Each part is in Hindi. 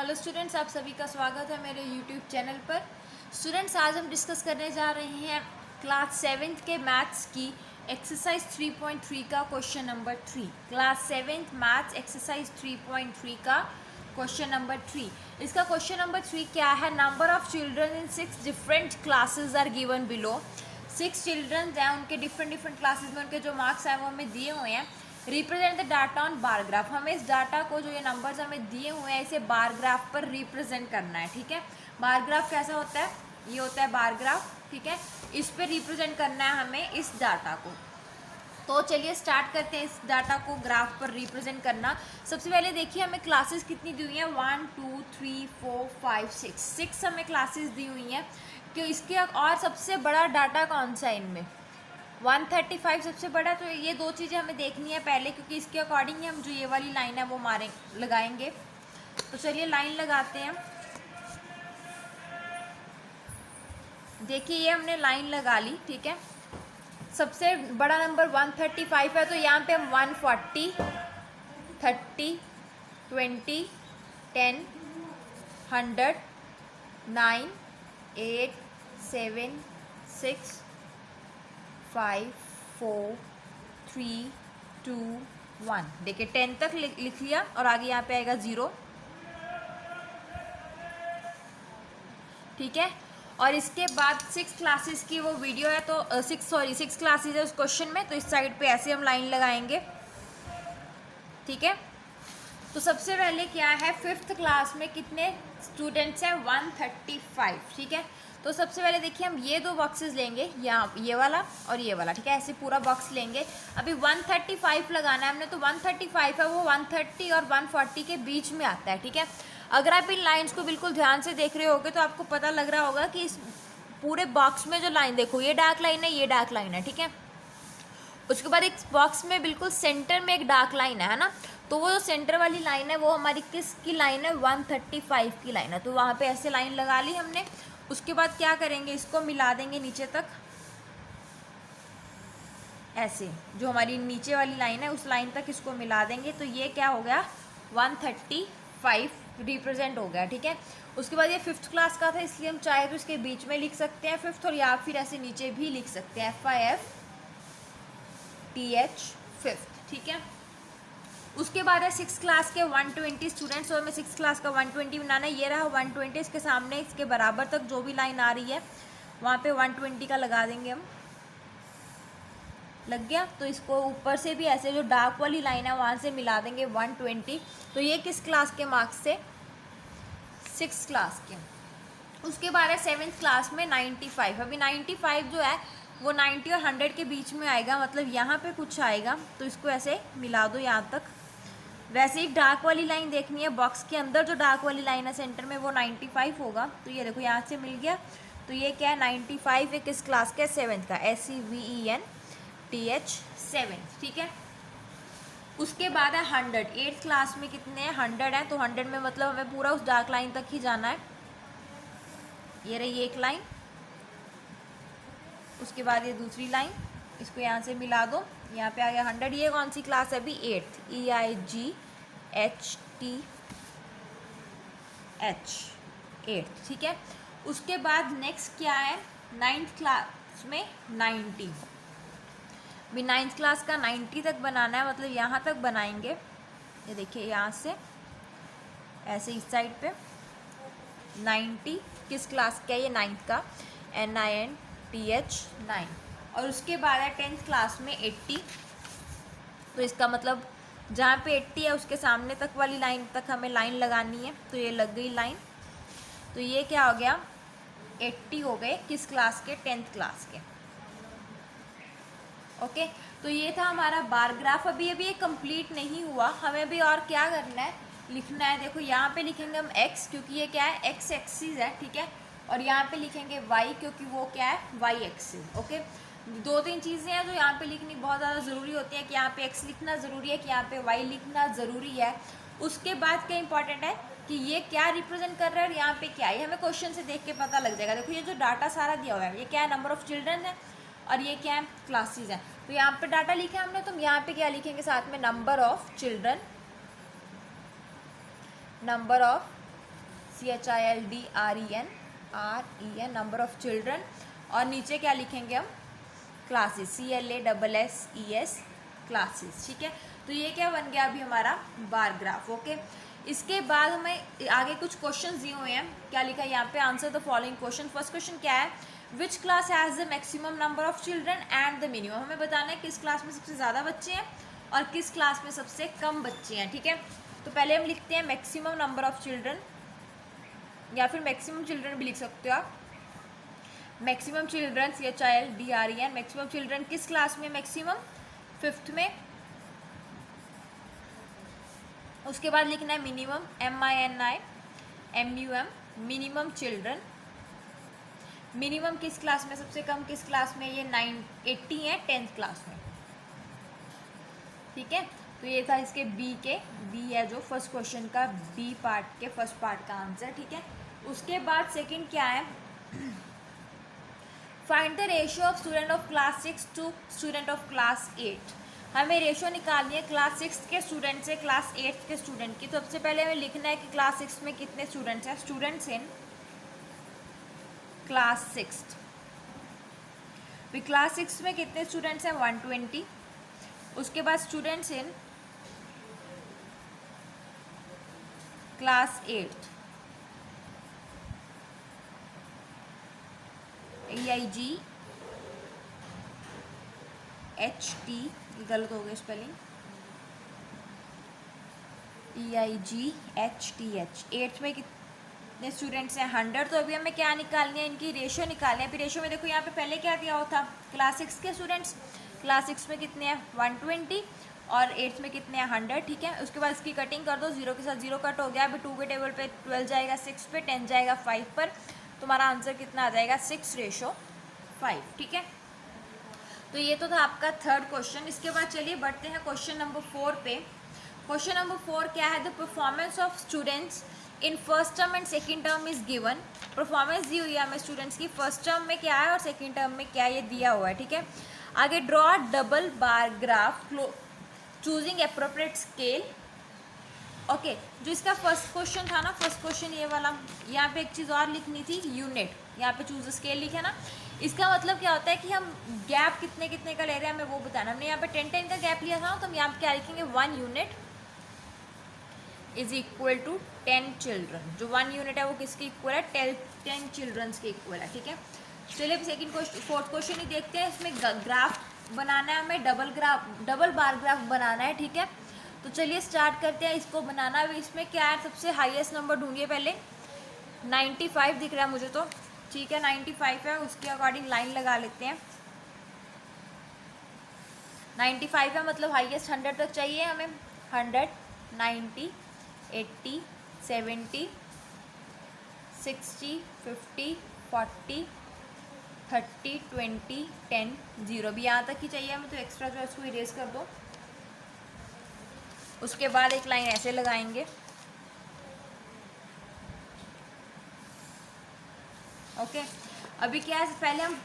हेलो स्टूडेंट्स, आप सभी का स्वागत है मेरे यूट्यूब चैनल पर। स्टूडेंट्स, आज हम डिस्कस करने जा रहे हैं क्लास 7th के मैथ्स की एक्सरसाइज 3.3 का question number 3। Class 7th maths exercise 3.3 का क्वेश्चन नंबर 3। इसका क्वेश्चन नंबर 3 क्या है? Number of children in 6 different classes are given below. 6 children हैं, उनके डिफरेंट क्लासेज में उनके जो मार्क्स हैं वो हमें दिए हुए हैं। Represent the data on bar graph. हमें इस डाटा को, जो ये नंबर्स हमें दिए हुए हैं, इसे बार ग्राफ पर रिप्रेजेंट करना है। ठीक है, बार ग्राफ कैसा होता है? ये होता है बार ग्राफ। ठीक है, इस पर रिप्रेजेंट करना है हमें इस डाटा को। तो चलिए स्टार्ट करते हैं इस डाटा को ग्राफ पर रिप्रेजेंट करना। सबसे पहले देखिए हमें क्लासेस कितनी दी हुई हैं, 1 2 3 4 5 6 हमें क्लासेस दी हुई हैं। कि इसके और सबसे बड़ा डाटा कौन सा है इनमें? 135 सबसे बड़ा। तो ये दो चीज़ें हमें देखनी है पहले, क्योंकि इसके अकॉर्डिंग हम जो ये वाली लाइन है वो लगाएंगे। तो चलिए लाइन लगाते हैं। देखिए ये हमने लाइन लगा ली। ठीक है, सबसे बड़ा नंबर 135 है, तो यहाँ पे हम 140 30 20 10 100 9 8 7 6 5 4 3 2 1। देखिए 10 तक लिख लिया और आगे यहाँ पे आएगा 0। ठीक है, और इसके बाद 6 क्लासेस की वो वीडियो है, तो 6 क्लासेस है उस क्वेश्चन में, तो इस साइड पे ऐसे हम लाइन लगाएंगे। ठीक है, तो सबसे पहले क्या है, 5th क्लास में कितने स्टूडेंट्स हैं? 135। ठीक है, तो सबसे पहले देखिए हम ये दो बॉक्सेस लेंगे, यहाँ ये वाला और ये वाला। ठीक है, ऐसे पूरा बॉक्स लेंगे। अभी 135 लगाना है हमने, तो 135 है वो 130 और 140 के बीच में आता है। ठीक है, अगर आप इन लाइंस को बिल्कुल ध्यान से देख रहे होगे तो आपको पता लग रहा होगा कि इस पूरे बॉक्स में जो लाइन, देखो ये डार्क लाइन है, ये डार्क लाइन है। ठीक है, उसके बाद एक बॉक्स में बिल्कुल सेंटर में एक डार्क लाइन है ना, तो वो जो सेंटर वाली लाइन है वो हमारी किसकी लाइन है? 135 की लाइन है। तो वहाँ पे ऐसे लाइन लगा ली हमने। उसके बाद क्या करेंगे, इसको मिला देंगे नीचे तक, ऐसे जो हमारी नीचे वाली लाइन है उस लाइन तक इसको मिला देंगे। तो ये क्या हो गया? 135 रिप्रेजेंट हो गया। ठीक है, उसके बाद ये 5th क्लास का था, इसलिए हम चाहे तो इसके बीच में लिख सकते हैं 5th, और या फिर ऐसे नीचे भी लिख सकते हैं FIFTH 5th। ठीक है, उसके बाद है 6th क्लास के 120 स्टूडेंट्स, और हमें 6th क्लास का 120 बनाना है। ये रहा 120, इसके सामने इसके बराबर तक जो भी लाइन आ रही है वहाँ पे 120 का लगा देंगे हम। लग गया, तो इसको ऊपर से भी ऐसे जो डार्क वाली लाइन है वहाँ से मिला देंगे 120। तो ये किस क्लास के मार्क्स से? 6th क्लास के। उसके बाद है 7th क्लास में 95। अभी 95 जो है वो 90 और 100 के बीच में आएगा, मतलब यहाँ पे कुछ आएगा, तो इसको ऐसे मिला दो यहाँ तक। वैसे ही डार्क वाली लाइन देखनी है, बॉक्स के अंदर जो डार्क वाली लाइन है सेंटर में वो 95 होगा। तो ये देखो यहाँ से मिल गया। तो ये क्या है? 95 है किस क्लास का? 7th का। SEVENTH 7th। ठीक है, उसके बाद है 100। 8th क्लास में कितने हैं? 100 है, तो 100 में मतलब हमें पूरा उस डार्क लाइन तक ही जाना है। ये रही एक लाइन, उसके बाद ये दूसरी लाइन, इसको यहाँ से मिला दो, यहाँ पे आ गया 100। ये कौन सी क्लास है? अभी 8th, EIGHTH 8th। ठीक है, उसके बाद नेक्स्ट क्या है? 9th क्लास में 90। अभी 9th क्लास का 90 तक बनाना है, मतलब यहाँ तक बनाएंगे। ये देखिए यहाँ से ऐसे इस साइड पे 90 किस क्लास का है? ये 9th का, NINTH 9। और उसके बाद है 10th क्लास में 80। तो इसका मतलब जहाँ पे 80 है उसके सामने तक वाली लाइन तक हमें लाइन लगानी है। तो ये लग गई लाइन। तो ये क्या हो गया? 80 हो गए किस क्लास के? 10th क्लास के। ओके, तो ये था हमारा बार ग्राफ। अभी ये कंप्लीट नहीं हुआ, हमें अभी और क्या करना है? लिखना है। देखो यहाँ पे लिखेंगे हम x, क्योंकि ये क्या है? x एक्सिस है। ठीक है, और यहाँ पे लिखेंगे y, क्योंकि वो क्या है? y axis. ओके, 2-3 चीज़ें हैं जो यहाँ पे लिखनी बहुत ज़्यादा ज़रूरी होती है, कि यहाँ पे x लिखना ज़रूरी है, कि यहाँ पे y लिखना ज़रूरी है। उसके बाद क्या इंपॉर्टेंट है कि ये क्या रिप्रेजेंट कर रहा है और यहाँ पे क्या है, ये हमें क्वेश्चन से देख के पता लग जाएगा। देखो ये जो डाटा सारा दिया हुआ है, ये क्या है? नंबर ऑफ चिल्ड्रन है, और ये क्या है? क्लासेस हैं। तो यहाँ पे डाटा लिखा है हमने, तो यहाँ पे क्या लिखेंगे साथ में? Number of children, number of CHILDREN number of children, और नीचे क्या लिखेंगे हम, क्लासेस, CLASSES क्लासेस, ठीक है। तो ये क्या बन गया अभी हमारा बार ग्राफ, ओके। इसके बाद हमें आगे कुछ क्वेश्चन दिए हुए हैं, क्या लिखा है यहाँ पे, answer the following question. First question क्या है, which class has the maximum number of children and the minimum. हमें बताना है किस क्लास में सबसे ज़्यादा बच्चे हैं और किस क्लास में सबसे कम बच्चे हैं, ठीक है। तो पहले हम लिखते हैं मैक्सिमम नंबर ऑफ चिल्ड्रन, या फिर मैक्सिमम चिल्ड्रन भी लिख सकते हो आप। Maximum children CHILDREN, maximum children किस क्लास में, मैक्सिमम 5th में। उसके बाद लिखना है minimum, MINIMUM, minimum children. Minimum किस क्लास में, सबसे कम किस क्लास में, ये 80 है 10th क्लास में, ठीक है। तो ये था इसके बी है जो फर्स्ट क्वेश्चन का बी पार्ट के फर्स्ट पार्ट का आंसर, ठीक है। उसके बाद सेकंड क्या है, find the ratio of student of class 6 to student of class 8। हमें रेशियो निकालनी है क्लास 6 के स्टूडेंट से क्लास 8 के स्टूडेंट की। तो सबसे पहले हमें लिखना है कि क्लास 6 में कितने स्टूडेंट्स हैं, स्टूडेंट्स इन क्लास 6। क्लास 6 में कितने स्टूडेंट्स हैं, 120। उसके बाद स्टूडेंट्स इन क्लास 8, EIGHT, गलत हो गया स्पेलिंग, EIGHTH। 8th में कितने स्टूडेंट्स हैं, 100। तो अभी हमें क्या निकालनी है, इनकी रेशियो निकालनी है। अभी रेशियो में देखो यहाँ पे पहले क्या दिया हुआ था, क्लास 6 के स्टूडेंट्स, क्लास 6 में कितने हैं 120 और 8th में कितने हैं 100, ठीक है। उसके बाद इसकी कटिंग कर दो, 0 के साथ 0 कट हो गया। अभी 2 के टेबल पे 12 जाएगा 6 पे, 10 जाएगा 5 पर, तुम्हारा आंसर कितना आ जाएगा 6:5, ठीक है। तो ये तो था आपका थर्ड क्वेश्चन। इसके बाद चलिए बढ़ते हैं क्वेश्चन नंबर 4 पे। क्वेश्चन नंबर 4 क्या है, the performance of students in first term and second term is given. Performance दी हुई है हमें स्टूडेंट्स की, फर्स्ट टर्म में क्या है और सेकेंड टर्म में क्या, ये दिया हुआ है, ठीक है। आगे draw double bar graph choosing appropriate scale, okay. जो इसका फर्स्ट क्वेश्चन था ना, फर्स्ट क्वेश्चन ये वाला, यहाँ पे एक चीज़ और लिखनी थी, यूनिट, यहाँ पे चूज स्केल लिखा ना। इसका मतलब क्या होता है कि हम गैप कितने कितने का ले रहे हैं हमें वो बताना। हमने यहाँ पे 10 का गैप लिया था, तो हम यहाँ पे क्या लिखेंगे, 1 unit is equal to 10 children. जो 1 यूनिट है वो किसके इक्वल है, 10 चिल्ड्रंस के इक्वल है, ठीक है। चलिए अब सेकंड क्वेश्चन, फोर्थ क्वेश्चन ही देखते हैं। इसमें ग्राफ बनाना है हमें, डबल बार ग्राफ बनाना है, ठीक है। तो चलिए स्टार्ट करते हैं इसको बनाना। अभी इसमें क्या है, सबसे हाईएस्ट नंबर ढूंढिए पहले। 95 दिख रहा है मुझे तो, ठीक है 95 है, उसके अकॉर्डिंग लाइन लगा लेते हैं। 95 है मतलब हाईएस्ट 100 तक चाहिए हमें। 100, 90, 80, 70, 60, 50, 40, 30, 20, 10, 0 भी यहाँ तक ही चाहिए हमें। तो एक्स्ट्रा जो है उसको इरेज कर दो। उसके बाद एक लाइन ऐसे लगाएंगे, ओके। अभी क्या है, पहले हम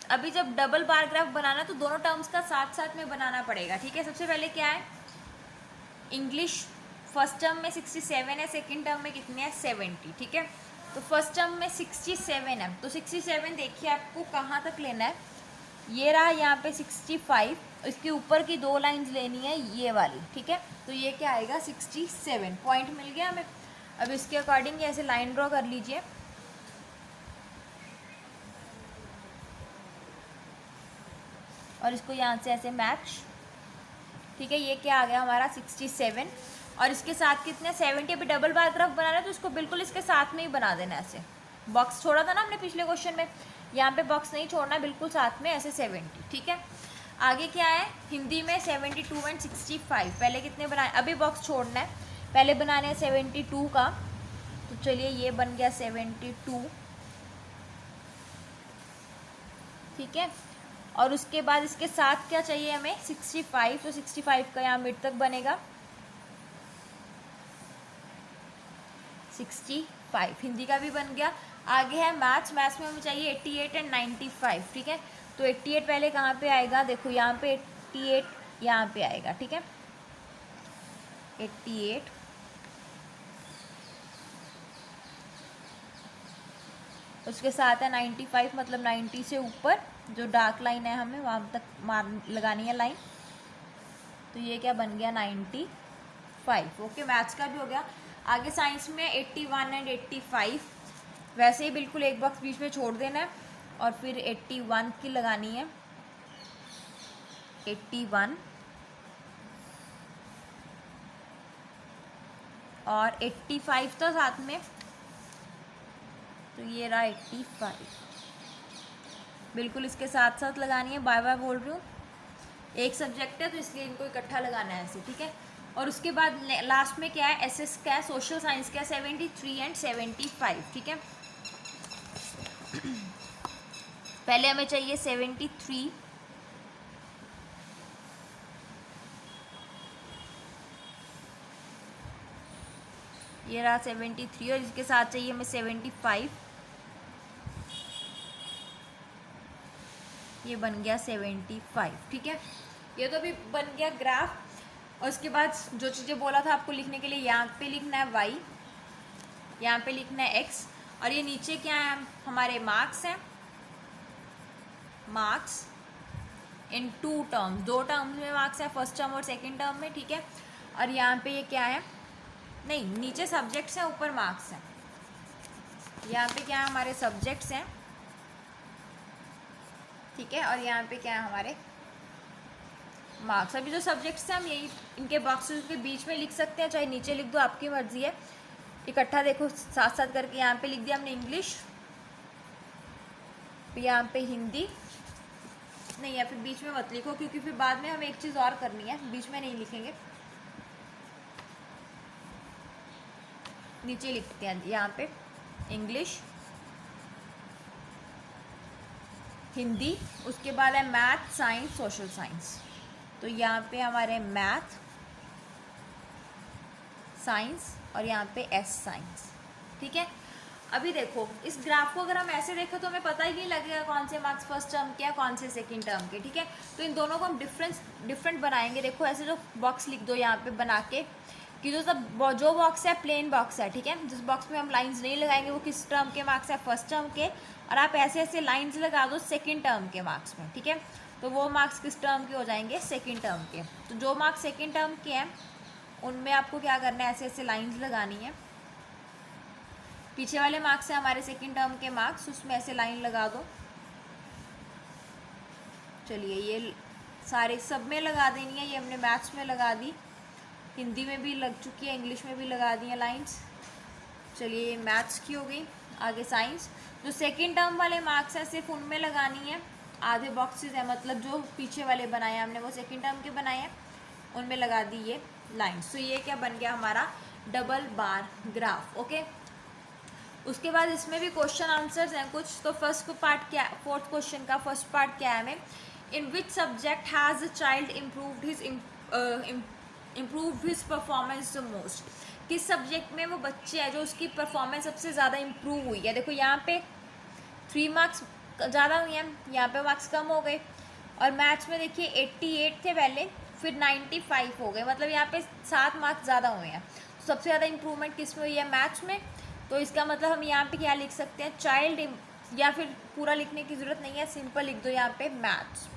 अभी जब डबल बार ग्राफ बनाना तो दोनों टर्म्स का साथ साथ में बनाना पड़ेगा, ठीक है। सबसे पहले क्या है, इंग्लिश फर्स्ट टर्म में 67 है, सेकंड टर्म में कितने हैं 70, ठीक है। तो फर्स्ट टर्म में 67 है, तो 67 देखिए आपको कहाँ तक लेना है, ये रहा यहाँ पे 65, इसके ऊपर की 2 लाइंस लेनी है ये वाली, ठीक है। तो ये क्या आएगा 67 पॉइंट मिल गया हमें। अब इसके अकॉर्डिंग ऐसे लाइन ड्रॉ कर लीजिए, और इसको यहाँ से ऐसे मैच, ठीक है। ये क्या आ गया हमारा 67, और इसके साथ कितने 70। अभी डबल बार ग्राफ बनाना है तो इसको बिल्कुल इसके साथ में ही बना देना, ऐसे बॉक्स छोड़ा था ना हमने पिछले क्वेश्चन में, यहाँ पे बॉक्स नहीं छोड़ना, बिल्कुल साथ में ऐसे 70, ठीक है। आगे क्या है, हिंदी में 72 एंड 65, पहले कितने बनाए, अभी बॉक्स छोड़ना है, पहले बनाने हैं 72 का। तो चलिए ये बन गया 72, ठीक है। और उसके बाद इसके साथ क्या चाहिए हमें 65, तो 65 का यहाँ मिड तक बनेगा 65, हिंदी का भी बन गया। आगे है मैथ्स में हमें चाहिए 88 एंड 95, ठीक है। तो 88 पहले कहाँ पे आएगा, देखो यहाँ पे 88 यहाँ पे आएगा, ठीक है। 88 उसके साथ है 95, मतलब 90 से ऊपर जो डार्क लाइन है हमें वहाँ तक लगानी है लाइन। तो ये क्या बन गया 95। ओके, मैथ्स का भी हो गया। आगे साइंस में 81 एंड 85, वैसे ही बिल्कुल एक बॉक्स बीच में छोड़ देना है और फिर 81 की लगानी है, 81 और 85 था साथ में, तो ये रहा 85, बिल्कुल इसके साथ साथ लगानी है। बाय बाय बोल रही हूँ, एक सब्जेक्ट है तो इसलिए इनको इकट्ठा लगाना है ऐसे, ठीक है। और उसके बाद लास्ट में क्या है, एसएस क्या है, सोशल साइंस क्या है, 73 एंड 75, ठीक है। पहले हमें चाहिए 73, ये रहा 73, और इसके साथ चाहिए हमें 75, ये बन गया 75, ठीक है। ये तो अभी बन गया ग्राफ। और उसके बाद जो चीज़ें बोला था आपको लिखने के लिए, यहाँ पे लिखना है y, यहाँ पे लिखना है x, और ये नीचे क्या है, हमारे मार्क्स हैं, मार्क्स इन 2 टर्म्स, 2 टर्म्स में मार्क्स है, फर्स्ट टर्म और सेकंड टर्म में, ठीक है। और यहाँ पे ये क्या है, नहीं नीचे सब्जेक्ट्स हैं, ऊपर मार्क्स हैं। यहाँ पे क्या है, हमारे सब्जेक्ट्स हैं, ठीक है, और यहाँ पे क्या है, हमारे मार्क्स। अभी जो सब्जेक्ट्स हैं हम यही इनके बॉक्सेस के बीच में लिख सकते हैं, चाहे नीचे लिख दो, आपकी मर्जी है। इकट्ठा देखो साथ साथ करके, यहाँ पे लिख दिया हमने इंग्लिश, यहाँ पे हिंदी, नहीं या फिर बीच में मत लिखो क्योंकि फिर बाद में हमें एक चीज़ और करनी है, बीच में नहीं लिखेंगे, नीचे लिखते हैं यहाँ पे इंग्लिश, हिंदी, उसके बाद है मैथ, साइंस, सोशल साइंस। तो यहाँ पे हमारे मैथ, साइंस और यहाँ पे एस साइंस, ठीक है। अभी देखो इस ग्राफ को अगर हम ऐसे देखें तो हमें पता ही नहीं लगेगा कौन से मार्क्स फर्स्ट टर्म के हैं, कौन से सेकंड टर्म के, ठीक है। तो इन दोनों को हम डिफरेंट बनाएंगे। देखो ऐसे जो बॉक्स लिख दो यहाँ पे बना के कि जो बॉक्स है प्लेन बॉक्स है, ठीक है। जिस बॉक्स में हम लाइंस नहीं लगाएंगे वो किस टर्म के मार्क्स है, फर्स्ट टर्म के, और आप ऐसे ऐसे लाइन्स लगा दो सेकेंड टर्म के मार्क्स में, ठीक है। तो वो मार्क्स किस टर्म के हो जाएंगे, सेकेंड टर्म के। तो जो मार्क्स सेकेंड टर्म के हैं उनमें आपको क्या करना है, ऐसे ऐसे लाइंस लगानी है। पीछे वाले मार्क्स है हमारे सेकेंड टर्म के मार्क्स, उसमें ऐसे लाइन लगा दो। चलिए ये सारे सब में लगा देनी है, ये हमने मैथ्स में लगा दी, हिंदी में भी लग चुकी है, इंग्लिश में भी लगा दी है लाइंस। चलिए ये मैथ्स की हो गई। आगे साइंस, जो सेकेंड टर्म वाले मार्क्स हैं सिर्फ उनमें लगानी है, आधे बॉक्सेस हैं, मतलब जो पीछे वाले बनाए हैं हमने वो सेकेंड टर्म के बनाए हैं, उनमें लगा दी ये लाइन्स। तो ये क्या बन गया हमारा, डबल बार ग्राफ, ओके। उसके बाद इसमें भी क्वेश्चन आंसर्स हैं कुछ। तो फर्स्ट पार्ट क्या, फोर्थ क्वेश्चन का फर्स्ट पार्ट क्या है हमें, in which subject has a child improved his performance the most, किस सब्जेक्ट में वो बच्चे हैं जो उसकी परफॉर्मेंस सबसे ज़्यादा इम्प्रूव हुई है। देखो यहाँ पे 3 मार्क्स ज़्यादा हुए हैं, यहाँ पे मार्क्स कम हो गए। और मैथ्स में देखिए 88 थे पहले, फिर 95 हो गए, मतलब यहाँ पे 7 मार्क्स ज़्यादा हुए हैं। तो सबसे ज़्यादा इम्प्रूवमेंट किस में हुई है, मैथ्स में। तो इसका मतलब हम यहाँ पे क्या लिख सकते हैं, चाइल्ड, या फिर पूरा लिखने की ज़रूरत नहीं है, सिंपल लिख दो यहाँ पे मैथ्स,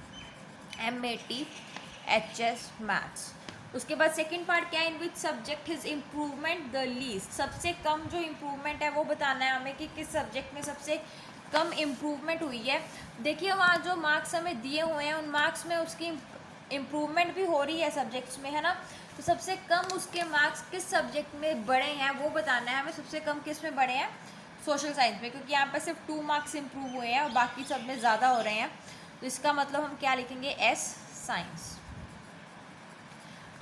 MATHS मैथ्स। उसके बाद सेकंड पार्ट क्या है, in which subject his improvement the least, सबसे कम जो इम्प्रूवमेंट है वो बताना है हमें कि किस सब्जेक्ट में सबसे कम इम्प्रूवमेंट हुई है। देखिए वहाँ जो मार्क्स हमें दिए हुए हैं उन मार्क्स में उसकी इम्प्रूवमेंट भी हो रही है सब्जेक्ट्स में, है ना। तो सबसे कम उसके मार्क्स किस सब्जेक्ट में बढ़े हैं वो बताना है हमें, सबसे कम किस में बढ़े हैं, सोशल साइंस में, क्योंकि यहाँ पर सिर्फ 2 मार्क्स इम्प्रूव हुए हैं और बाकी सब में ज़्यादा हो रहे हैं। तो इसका मतलब हम क्या लिखेंगे, एस साइंस।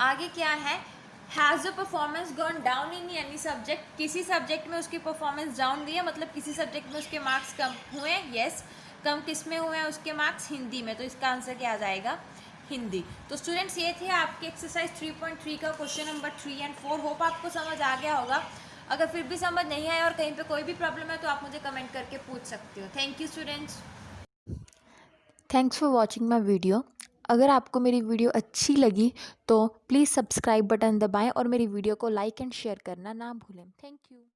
आगे क्या है, has the performance gone down in any subject, किसी सब्जेक्ट में उसकी परफॉर्मेंस डाउन गई है, मतलब किसी सब्जेक्ट में उसके मार्क्स कम हुए हैं। येस, कम किस में हुए हैं उसके मार्क्स, हिंदी में। तो इसका आंसर क्या आ जाएगा, हिंदी। तो स्टूडेंट्स ये थे आपके एक्सरसाइज 3.3 का क्वेश्चन नंबर 3 एंड 4। होप आपको समझ आ गया होगा। अगर फिर भी समझ नहीं आया और कहीं पे कोई भी प्रॉब्लम है तो आप मुझे कमेंट करके पूछ सकते हो। Thank you students. Thanks for watching my video. अगर आपको मेरी वीडियो अच्छी लगी तो प्लीज़ सब्सक्राइब बटन दबाएं और मेरी वीडियो को लाइक एंड शेयर करना ना भूलें। Thank you.